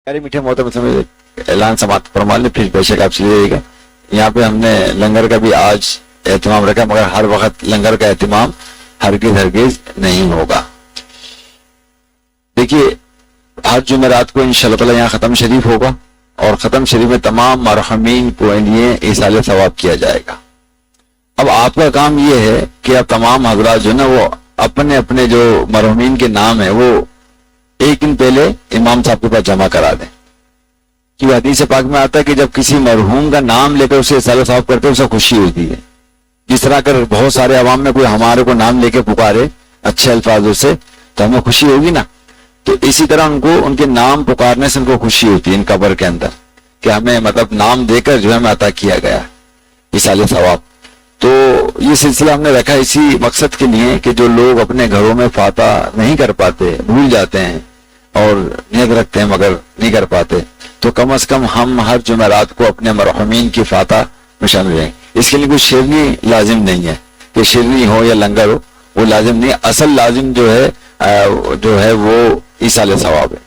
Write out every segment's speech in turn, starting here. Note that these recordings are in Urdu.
پیارے میٹھے محترم سمجھ اعلان سماعت فرما لیں، پھر بے شک آپ چلے جائے گا۔ یہاں پہ ہم نے لنگر کا بھی آج اہتمام رکھا، مگر ہر وقت لنگر کا اہتمام ہرگز نہیں ہوگا۔ دیکھیے ہر جمعرات کو انشاءاللہ تعالی یہاں ختم شریف ہوگا، اور ختم شریف میں تمام مرحومین کو لیے ایصال ثواب کیا جائے گا۔ اب آپ کا کام یہ ہے کہ اب تمام حضرات جو نا وہ اپنے اپنے جو مرحومین کے نام ہے وہ ایک دن پہلے امام صاحب کے پاس جمع کرا دیں، کہ حدیث پاک میں آتا ہے کہ جب کسی مرحوم کا نام لے کر اسے ایصال ثواب کرتے ہیں اسے خوشی ہوتی ہے۔ جس طرح اگر بہت سارے عوام میں کوئی ہمارے کو نام لے کے پکارے اچھے الفاظوں سے تو ہمیں خوشی ہوگی نا، تو اسی طرح ان کو ان کے نام پکارنے سے ان کو خوشی ہوتی ہے ان قبر کے اندر، کہ ہمیں مطلب نام دے کر جو ہے ہمیں عطا کیا گیا ایصال ثواب۔ تو یہ سلسلہ ہم نے رکھا اسی مقصد کے لیے کہ جو لوگ اپنے گھروں میں فاتح نہیں کر پاتے، بھول جاتے ہیں اور نیت رکھتے ہیں مگر نہیں کر پاتے، تو کم از کم ہم ہر جمعرات کو اپنے مرحومین کی فاتح میں شامل رہیں۔ اس کے لیے کوئی شیرنی لازم نہیں ہے کہ شیرنی ہو یا لنگر ہو، وہ لازم نہیں، اصل لازم جو ہے وہ ایصال ثواب ہے۔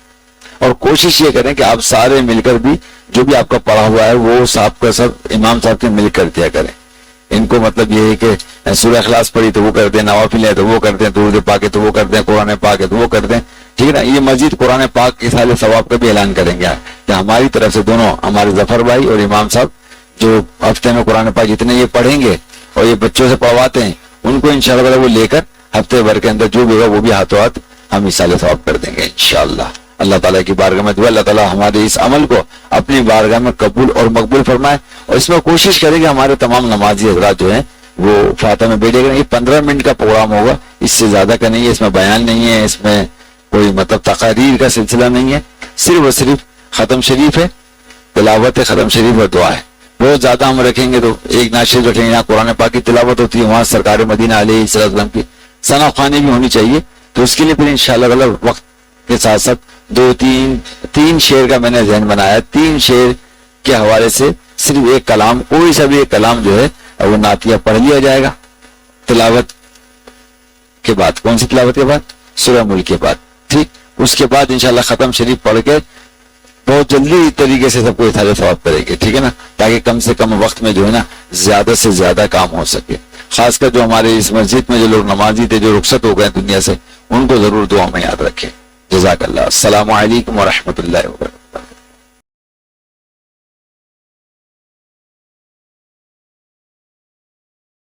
اور کوشش یہ کریں کہ آپ سارے مل کر بھی جو بھی آپ کا پڑھا ہوا ہے وہ صاحب کا سب امام صاحب کے مل کر دیا کریں۔ ان کو مطلب یہ ہے کہ سورہ اخلاص پڑھی تو وہ کرتے ہیں، نوافل ہے تو وہ کرتے ہیں، درود پاک ہے تو وہ کرتے ہیں، قرآن پاک ہے تو وہ کرتے ہیں، ٹھیک ہے نا۔ یہ مزید قرآن پاک ایصال ثواب کا بھی اعلان کریں گے کہ ہماری طرف سے دونوں ہمارے ظفر بھائی اور امام صاحب جو ہفتے میں قرآن پاک جتنے یہ پڑھیں گے اور یہ بچوں سے پڑھواتے ہیں ان کو انشاءاللہ وہ لے کر ہفتے بھر کے اندر جو بھی ہوگا وہ بھی ہاتھوں ہاتھ ہم ایصال ثواب کر دیں گے انشاءاللہ۔ اللہ تعالیٰ کی بارگاہ میں دعا اللہ تعالیٰ ہمارے اس عمل کو اپنی بارگاہ میں قبول اور مقبول فرمائے، اور اس میں کوشش کریں کہ ہمارے تمام نمازی حضرات جو ہیں وہ فاتح میں بیٹھے گا۔ یہ 15 منٹ کا پروگرام ہوگا، اس سے زیادہ کا نہیں ہے، اس میں بیان نہیں ہے، اس میں کوئی مطلب تقاریر کا سلسلہ نہیں ہے، صرف اور صرف ختم شریف ہے، تلاوت ختم شریف اور دعا ہے۔ بہت زیادہ ہم رکھیں گے تو ایک نعت شریف رکھیں گے، یہاں قرآن پاک کی تلاوت ہوتی ہے، وہاں سرکار مدینہ علیہ السلام کی ثنا خوانی بھی ہونی چاہیے، تو اس کے لیے پھر انشاءاللہ وقت کے ساتھ ساتھ تین شعر کا میں نے ذہن بنایا، 3 شعر کے حوالے سے صرف ایک کلام، کوئی سا بھی ایک کلام جو ہے وہ نعتیہ پڑھ لیا جائے گا تلاوت کے بعد۔ کون سی تلاوت کے بعد؟ سورہ ملک کے بعد، ٹھیک۔ اس کے بعد انشاءاللہ ختم شریف پڑھ کے بہت جلدی طریقے سے سب کو ایصال ثواب کریں گے، ٹھیک ہے نا، تاکہ کم سے کم وقت میں جو ہے نا زیادہ سے زیادہ کام ہو سکے۔ خاص کر جو ہمارے اس مسجد میں جو لوگ نمازی تھے جو رخصت ہو گئے دنیا سے، ان کو ضرور دعا میں یاد رکھیں۔ جزاک اللہ۔ السلام علیکم ورحمۃ اللہ وبرکاتہ۔